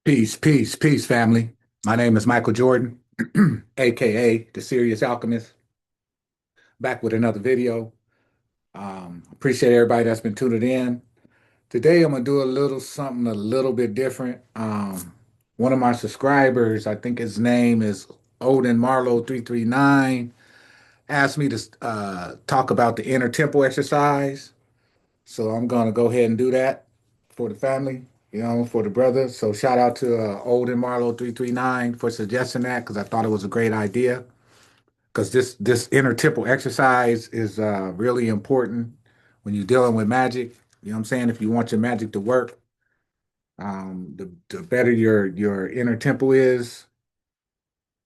Peace, peace, peace, family. My name is Michael Jordan, aka the Sirius Alchemist, back with another video. Appreciate everybody that's been tuning in. Today I'm gonna do a little something a little bit different. One of my subscribers, I think his name is Odin Marlowe 339, asked me to talk about the inner temple exercise. So I'm gonna go ahead and do that for the family, for the brother. So shout out to Olden Marlowe 339 for suggesting that because I thought it was a great idea. Because this inner temple exercise is really important when you're dealing with magic. You know what I'm saying? If you want your magic to work, the better your inner temple is.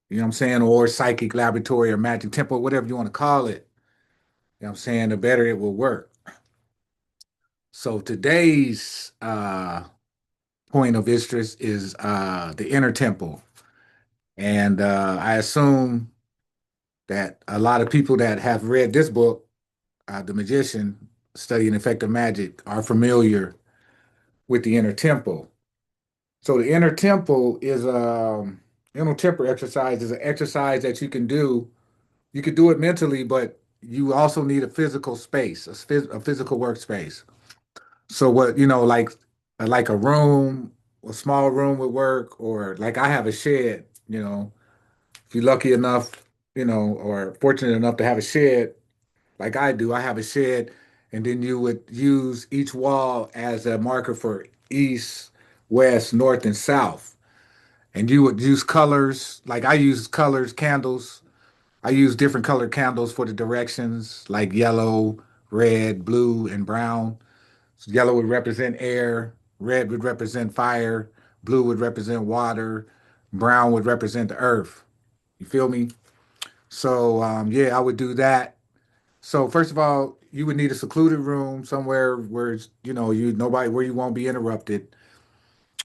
You know what I'm saying? Or psychic laboratory or magic temple, whatever you want to call it. You know what I'm saying? The better it will work. So today's point of interest is the inner temple. And I assume that a lot of people that have read this book, The Magician, Studying Effective Magic, are familiar with the inner temple. So the inner temple is inner temple exercise is an exercise that you can do. You could do it mentally, but you also need a physical space, a physical workspace. So what, like a room, a small room would work, or like I have a shed, if you're lucky enough, or fortunate enough to have a shed, like I do, I have a shed, and then you would use each wall as a marker for east, west, north, and south. And you would use colors, like I use colors, candles. I use different colored candles for the directions, like yellow, red, blue, and brown. So yellow would represent air, red would represent fire, blue would represent water, brown would represent the earth. You feel me? So yeah, I would do that. So first of all, you would need a secluded room somewhere where you nobody where you won't be interrupted,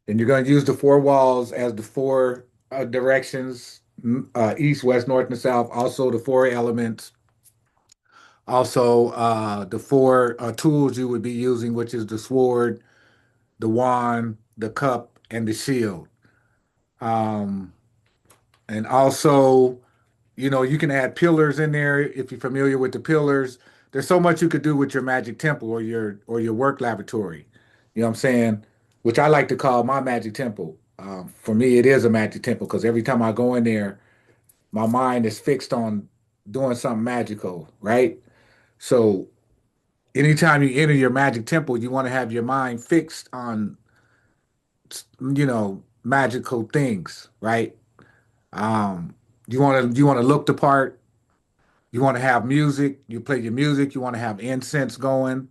and you're going to use the four walls as the four directions: east, west, north, and south. Also, the four elements. Also, the four tools you would be using, which is the sword, the wand, the cup, and the shield. Um, and also, you can add pillars in there if you're familiar with the pillars. There's so much you could do with your magic temple or your work laboratory. You know what I'm saying? Which I like to call my magic temple. For me, it is a magic temple because every time I go in there, my mind is fixed on doing something magical, right? So anytime you enter your magic temple, you want to have your mind fixed on, magical things, right? Um, you want to look the part. You want to have music. You play your music. You want to have incense going.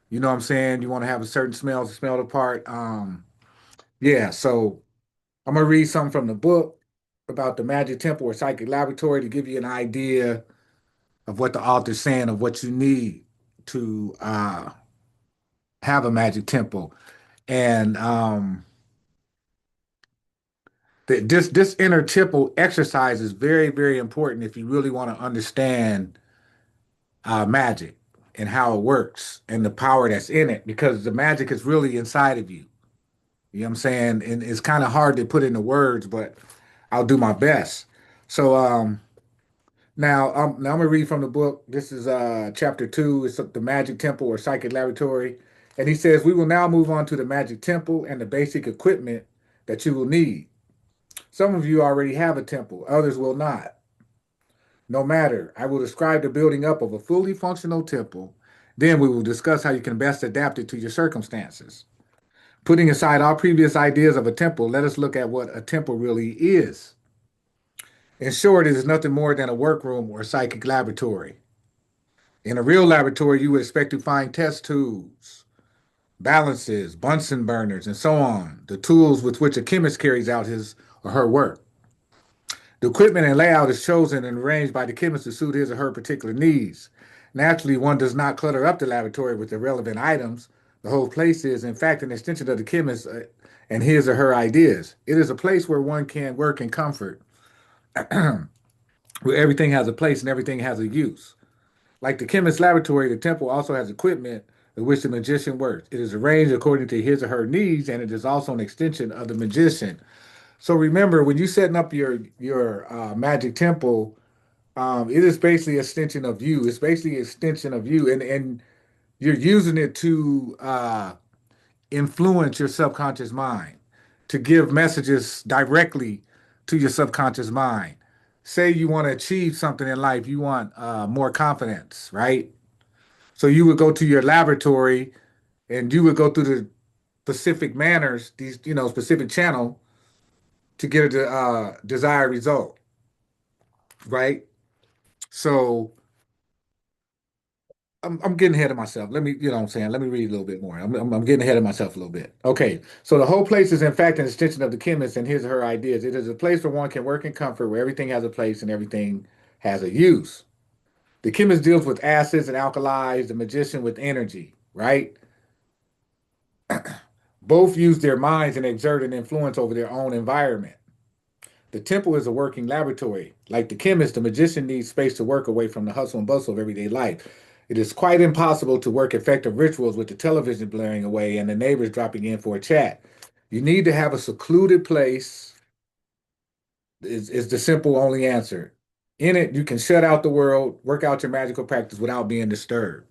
You know what I'm saying? You want to have a certain smell to smell the part. Yeah. So I'm gonna read something from the book about the Magic Temple or Psychic Laboratory to give you an idea of what the author's saying of what you need to have a Magic Temple. And this inner temple exercise is very, very important if you really want to understand magic and how it works and the power that's in it, because the magic is really inside of you. You know what I'm saying? And it's kind of hard to put into words, but I'll do my best. So now I'm gonna read from the book. This is chapter 2. It's the Magic Temple or Psychic Laboratory, and he says we will now move on to the Magic Temple and the basic equipment that you will need. Some of you already have a temple, others will not. No matter, I will describe the building up of a fully functional temple. Then we will discuss how you can best adapt it to your circumstances. Putting aside all previous ideas of a temple, let us look at what a temple really is. In short, it is nothing more than a workroom or psychic laboratory. In a real laboratory, you would expect to find test tubes, balances, Bunsen burners, and so on, the tools with which a chemist carries out his or her work. The equipment and layout is chosen and arranged by the chemist to suit his or her particular needs. Naturally, one does not clutter up the laboratory with irrelevant items. The whole place is, in fact, an extension of the chemist and his or her ideas. It is a place where one can work in comfort, where everything has a place and everything has a use. Like the chemist's laboratory, the temple also has equipment in which the magician works. It is arranged according to his or her needs, and it is also an extension of the magician. So remember, when you're setting up your magic temple, it is basically an extension of you. It's basically an extension of you, and you're using it to influence your subconscious mind, to give messages directly to your subconscious mind. Say you want to achieve something in life, you want more confidence, right? So you would go to your laboratory and you would go through the specific manners, these specific channel to get a desired result, right? So I'm getting ahead of myself. Let me, you know what I'm saying? Let me read a little bit more. I'm getting ahead of myself a little bit. Okay. So the whole place is, in fact, an extension of the chemist and his or her ideas. It is a place where one can work in comfort, where everything has a place and everything has a use. The chemist deals with acids and alkalis, the magician with energy, right? Both use their minds and exert an influence over their own environment. The temple is a working laboratory. Like the chemist, the magician needs space to work away from the hustle and bustle of everyday life. It is quite impossible to work effective rituals with the television blaring away and the neighbors dropping in for a chat. You need to have a secluded place, is the simple only answer. In it, you can shut out the world, work out your magical practice without being disturbed.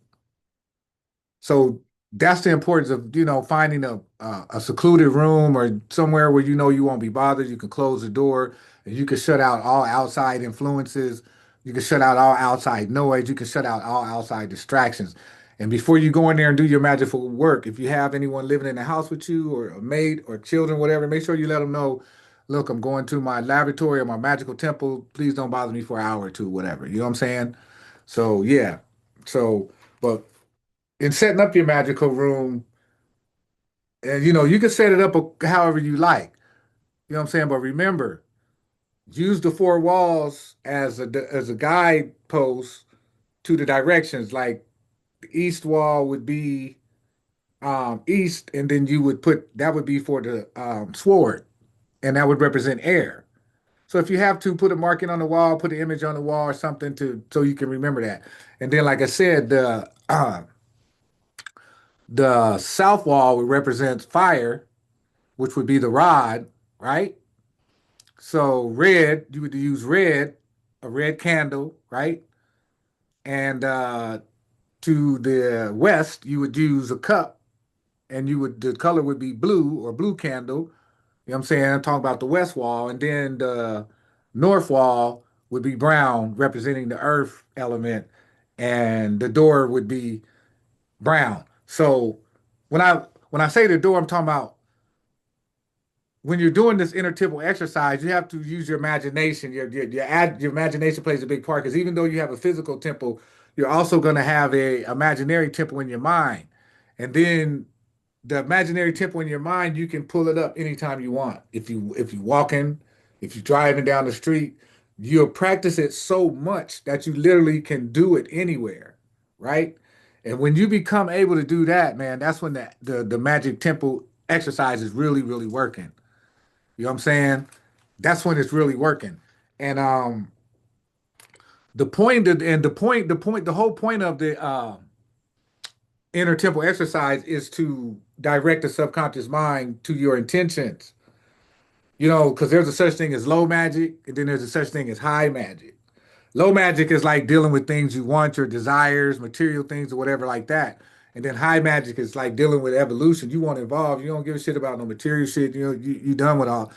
So that's the importance of, finding a secluded room or somewhere where you won't be bothered. You can close the door and you can shut out all outside influences. You can shut out all outside noise. You can shut out all outside distractions. And before you go in there and do your magical work, if you have anyone living in the house with you or a maid or children, whatever, make sure you let them know, look, I'm going to my laboratory or my magical temple. Please don't bother me for an hour or two, whatever. You know what I'm saying? So, yeah. So, but in setting up your magical room, and you can set it up however you like. You know what I'm saying? But remember, use the four walls as a guidepost to the directions. Like the east wall would be east, and then you would put that would be for the sword, and that would represent air. So if you have to put a marking on the wall, put an image on the wall or something to so you can remember that. And then, like I said, the south wall would represent fire, which would be the rod, right? So red, you would use red, a red candle, right? And to the west, you would use a cup, and the color would be blue or blue candle. You know what I'm saying? I'm talking about the west wall, and then the north wall would be brown, representing the earth element, and the door would be brown. So when I say the door, I'm talking about when you're doing this inner temple exercise, you have to use your imagination. Your imagination plays a big part because even though you have a physical temple, you're also going to have a imaginary temple in your mind. And then the imaginary temple in your mind, you can pull it up anytime you want. If you walking, if you're driving down the street, you'll practice it so much that you literally can do it anywhere, right? And when you become able to do that, man, that's when the magic temple exercise is really, really working. You know what I'm saying? That's when it's really working. And the whole point of the inner temple exercise is to direct the subconscious mind to your intentions. Because there's a such thing as low magic, and then there's a such thing as high magic. Low magic is like dealing with things you want, your desires, material things, or whatever like that. And then high magic is like dealing with evolution. You want to evolve. You don't give a shit about no material shit. You done with all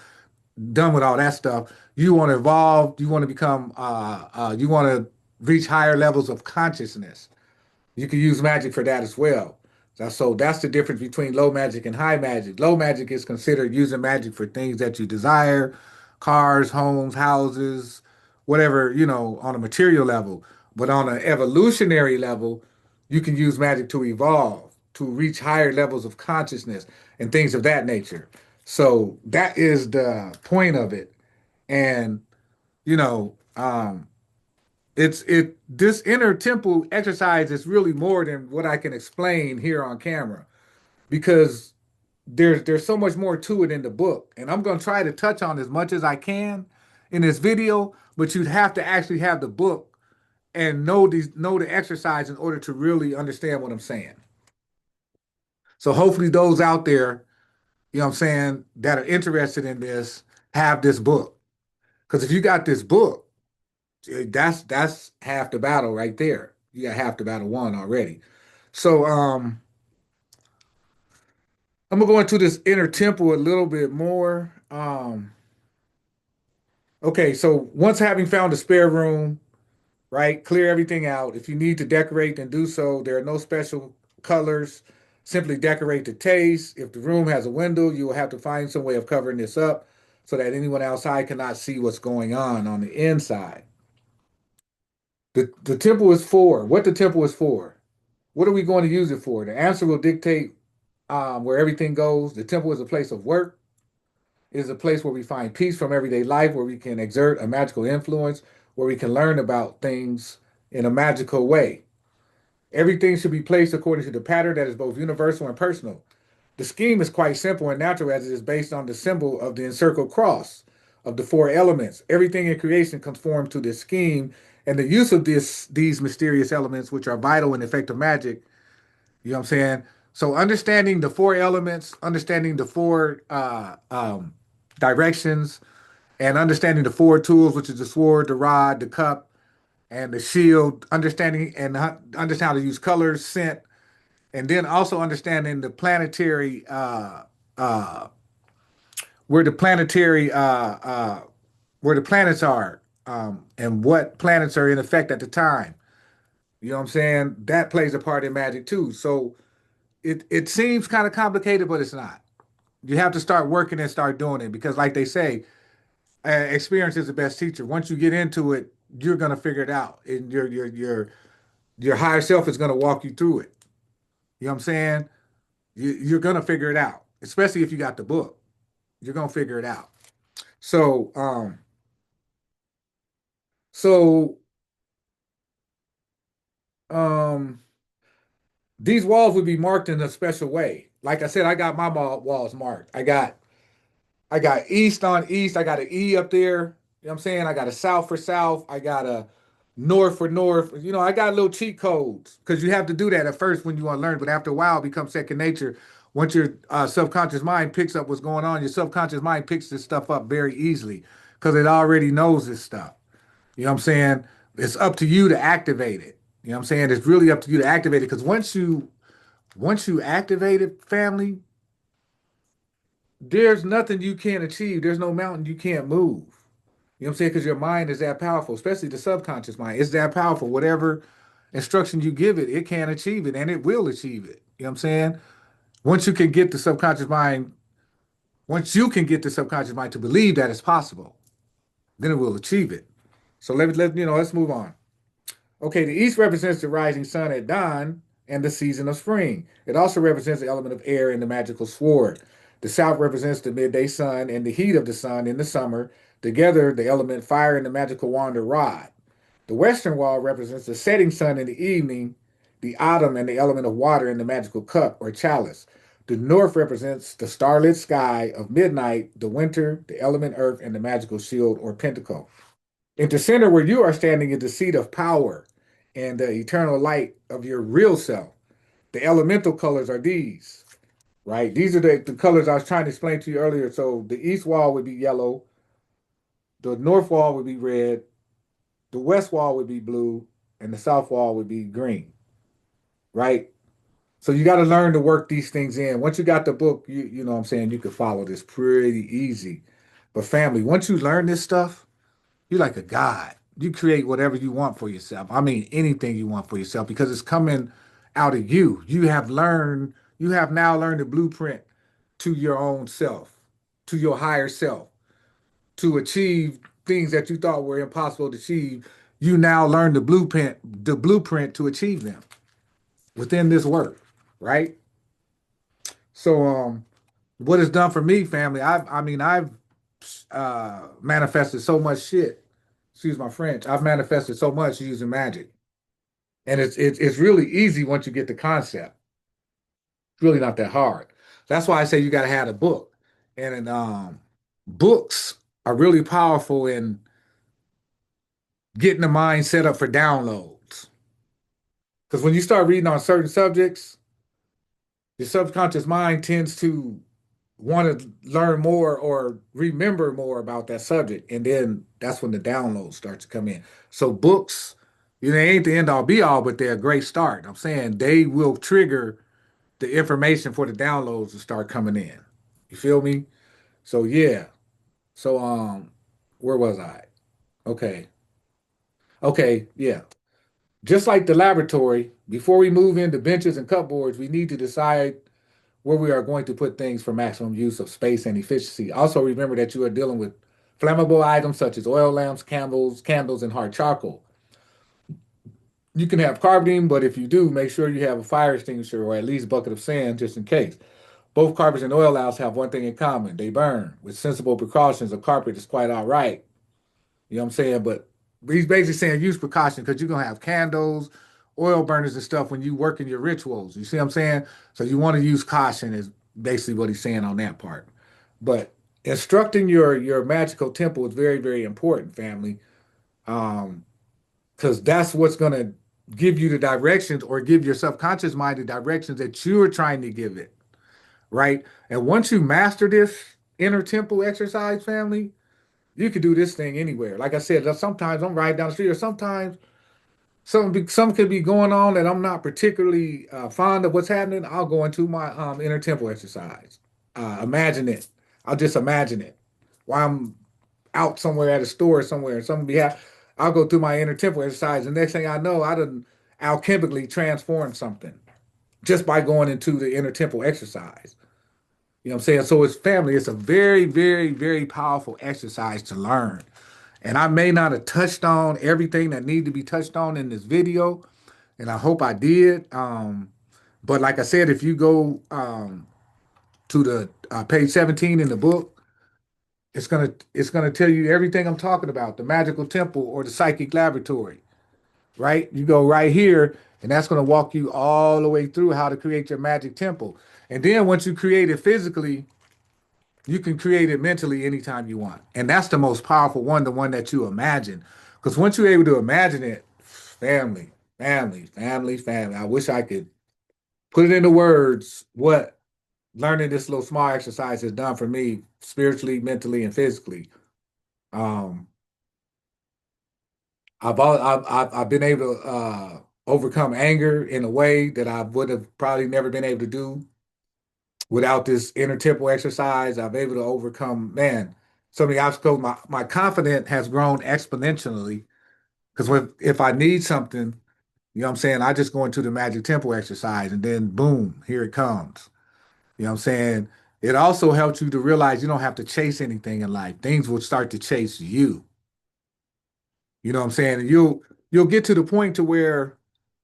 that stuff. You want to evolve. You want to become. You want to reach higher levels of consciousness. You can use magic for that as well. So that's the difference between low magic and high magic. Low magic is considered using magic for things that you desire, cars, homes, houses, whatever, on a material level. But on an evolutionary level, you can use magic to evolve, to reach higher levels of consciousness and things of that nature. So that is the point of it. And, you know, um, this inner temple exercise is really more than what I can explain here on camera because there's so much more to it in the book. And I'm going to try to touch on as much as I can in this video, but you'd have to actually have the book and know the exercise in order to really understand what I'm saying. So hopefully those out there, you know what I'm saying, that are interested in this have this book. Because if you got this book, that's half the battle right there. You got half the battle won already. So I'm gonna go into this inner temple a little bit more. Okay, so once having found a spare room, right, clear everything out. If you need to decorate, then do so. There are no special colors. Simply decorate to taste. If the room has a window, you will have to find some way of covering this up so that anyone outside cannot see what's going on the inside. The temple is for what the temple is for. What are we going to use it for? The answer will dictate where everything goes. The temple is a place of work. It is a place where we find peace from everyday life, where we can exert a magical influence, where we can learn about things in a magical way. Everything should be placed according to the pattern that is both universal and personal. The scheme is quite simple and natural as it is based on the symbol of the encircled cross of the four elements. Everything in creation conforms to this scheme, and the use of these mysterious elements, which are vital in effective magic, you know what I'm saying? So understanding the four elements, understanding the four directions, and understanding the four tools, which is the sword, the rod, the cup, and the shield, understanding and understand how to use colors, scent, and then also understanding the planetary uh, where the planetary where the planets are and what planets are in effect at the time. You know what I'm saying? That plays a part in magic too. So it seems kind of complicated, but it's not. You have to start working and start doing it because, like they say, experience is the best teacher. Once you get into it, you're gonna figure it out, and your higher self is gonna walk you through it. You know what I'm saying? You're gonna figure it out, especially if you got the book. You're gonna figure it out. So, so um, these walls would be marked in a special way. Like I said, I got my walls marked. I got east on east. I got an E up there. You know what I'm saying? I got a south for south. I got a north for north. You know, I got little cheat codes because you have to do that at first when you want to learn, but after a while, it becomes second nature. Once your subconscious mind picks up what's going on, your subconscious mind picks this stuff up very easily because it already knows this stuff. You know what I'm saying? It's up to you to activate it. You know what I'm saying? It's really up to you to activate it because once you activate it, family, there's nothing you can't achieve. There's no mountain you can't move. You know what I'm saying? Because your mind is that powerful, especially the subconscious mind. It's that powerful. Whatever instruction you give it, it can achieve it and it will achieve it. You know what I'm saying? Once you can get the subconscious mind, once you can get the subconscious mind to believe that it's possible, then it will achieve it. So let's move on. Okay, the east represents the rising sun at dawn and the season of spring. It also represents the element of air and the magical sword. The south represents the midday sun and the heat of the sun in the summer. Together, the element fire and the magical wand or rod. The western wall represents the setting sun in the evening, the autumn and the element of water in the magical cup or chalice. The north represents the starlit sky of midnight, the winter, the element earth, and the magical shield or pentacle. At the center where you are standing is the seat of power and the eternal light of your real self. The elemental colors are these, right? These are the colors I was trying to explain to you earlier. So the east wall would be yellow, the north wall would be red, the west wall would be blue, and the south wall would be green, right? So you got to learn to work these things in. Once you got the book, you know what I'm saying, you can follow this pretty easy. But family, once you learn this stuff, you're like a god. You create whatever you want for yourself. I mean, anything you want for yourself because it's coming out of you. You have now learned the blueprint to your own self, to your higher self, to achieve things that you thought were impossible to achieve. You now learn the blueprint to achieve them within this work, right? So, what it's done for me, family, I've manifested so much shit. Excuse my French. I've manifested so much using magic, and it's really easy once you get the concept. It's really not that hard. That's why I say you got to have a book, and books are really powerful in getting the mind set up for downloads. Because when you start reading on certain subjects, Your subconscious mind tends to want to learn more or remember more about that subject. And then that's when the downloads start to come in. So books, they ain't the end all be all, but they're a great start. I'm saying they will trigger the information for the downloads to start coming in. You feel me? So yeah. So where was I? Okay. Okay, yeah. Just like the laboratory, before we move into benches and cupboards, we need to decide where we are going to put things for maximum use of space and efficiency. Also, remember that you are dealing with flammable items such as oil lamps, candles, and hard charcoal. You can have carpeting, but if you do, make sure you have a fire extinguisher or at least a bucket of sand just in case. Both carpets and oil lamps have one thing in common: they burn. With sensible precautions, a carpet is quite all right. You know what I'm saying? But he's basically saying use precaution because you're gonna have candles, oil burners, and stuff when you work in your rituals. You see what I'm saying? So you want to use caution is basically what he's saying on that part. But instructing your magical temple is very, very important, family. Um, because that's what's gonna give you the directions or give your subconscious mind the directions that you're trying to give it, right? And once you master this inner temple exercise, family, you could do this thing anywhere. Like I said, sometimes I'm riding down the street, or sometimes some could be going on that I'm not particularly fond of what's happening. I'll go into my inner temple exercise. Imagine it. I'll just imagine it while I'm out somewhere at a store somewhere. Something be happening. I'll go through my inner temple exercise. The next thing I know, I done alchemically transformed something just by going into the inner temple exercise. You know what I'm saying? So it's family. It's a very, very, very powerful exercise to learn. And I may not have touched on everything that needed to be touched on in this video, and I hope I did. But like I said, if you go to the page 17 in the book, it's gonna tell you everything I'm talking about, the magical temple or the psychic laboratory, right? You go right here, and that's gonna walk you all the way through how to create your magic temple. And then once you create it physically, you can create it mentally anytime you want. And that's the most powerful one, the one that you imagine. Because once you're able to imagine it, family, family, family, family. I wish I could put it into words what learning this little small exercise has done for me spiritually, mentally, and physically. Um, I've been able to overcome anger in a way that I would have probably never been able to do without this inner temple exercise. I've been able to overcome, man, so many obstacles. My confidence has grown exponentially because if I need something, you know what I'm saying, I just go into the magic temple exercise and then boom, here it comes. You know what I'm saying? It also helps you to realize you don't have to chase anything in life. Things will start to chase you. You know what I'm saying? And you'll get to the point to where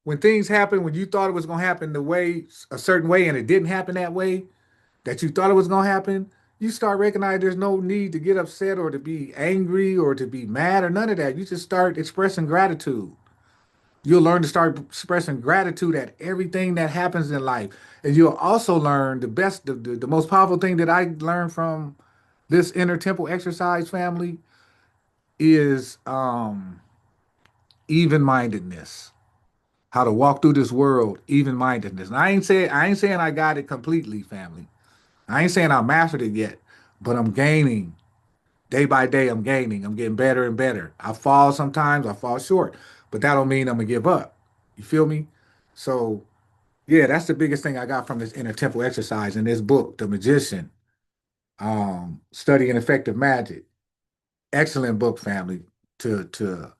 when things happen, when you thought it was going to happen the way a certain way and it didn't happen that way, that you thought it was going to happen, you start recognizing there's no need to get upset or to be angry or to be mad or none of that. You just start expressing gratitude. You'll learn to start expressing gratitude at everything that happens in life. And you'll also learn the most powerful thing that I learned from this inner temple exercise family is even mindedness. How to walk through this world, even mindedness. And I ain't saying I got it completely, family. I ain't saying I mastered it yet, but I'm gaining. Day by day, I'm gaining. I'm getting better and better. I fall sometimes, I fall short, but that don't mean I'm gonna give up. You feel me? So yeah, that's the biggest thing I got from this inner temple exercise in this book, The Magician, Studying Effective Magic. Excellent book, family, to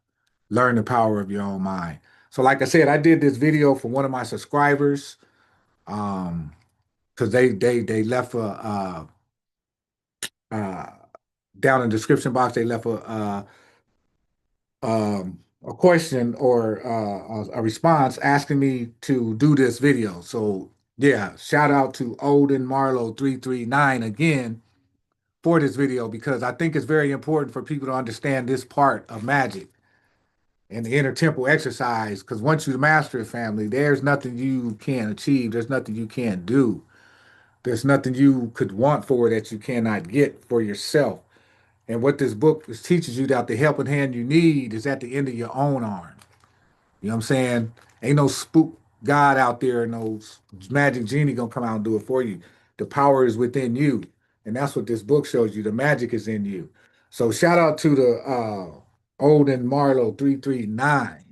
learn the power of your own mind. So like I said, I did this video for one of my subscribers, um, because they left uh down in the description box, they left a question or a response asking me to do this video. So yeah, shout out to Odin Marlowe 339 again for this video because I think it's very important for people to understand this part of magic and the inner temple exercise. Because once you master it, family, there's nothing you can't achieve. There's nothing you can't do. There's nothing you could want for that you cannot get for yourself. And what this book is teaches you that the helping hand you need is at the end of your own arm. You know what I'm saying? Ain't no spook. God out there and those magic genie gonna come out and do it for you. The power is within you. And that's what this book shows you. The magic is in you. So shout out to the Olden Marlowe 339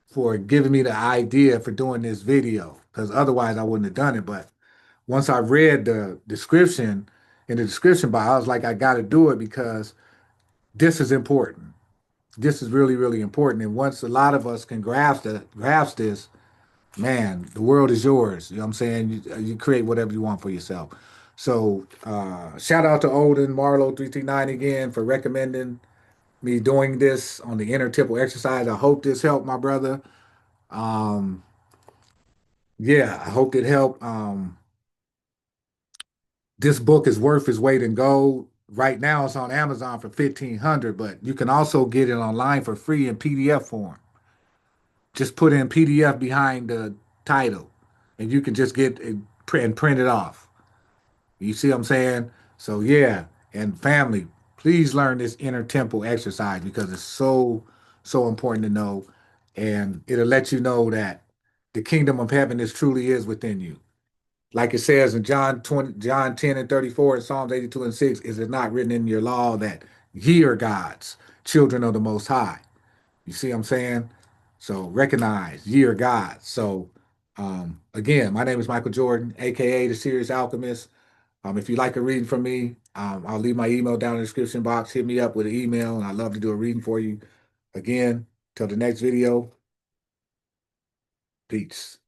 for giving me the idea for doing this video. Because otherwise I wouldn't have done it. But once I read the description in the description box, I was like, I gotta do it because this is important. This is really, really important. And once a lot of us can grasp this, man, the world is yours. You know what I'm saying? You create whatever you want for yourself. So shout out to Olden Marlowe 339 again for recommending me doing this on the inner temple exercise. I hope this helped, my brother. Um, yeah, I hope it helped. This book is worth its weight in gold. Right now, it's on Amazon for 1,500, but you can also get it online for free in PDF form. Just put in PDF behind the title, and you can just get it and print it off. You see what I'm saying? So yeah, and family, please learn this inner temple exercise because it's so important to know, and it'll let you know that the kingdom of heaven is truly is within you. Like it says in John 10 and 34, and Psalms 82 and 6, is it not written in your law that ye are God's children of the Most High? You see what I'm saying? So recognize ye are God. So again, my name is Michael Jordan, aka the Sirius Alchemist. If you like a reading from me, I'll leave my email down in the description box. Hit me up with an email, and I'd love to do a reading for you. Again, till the next video, peace.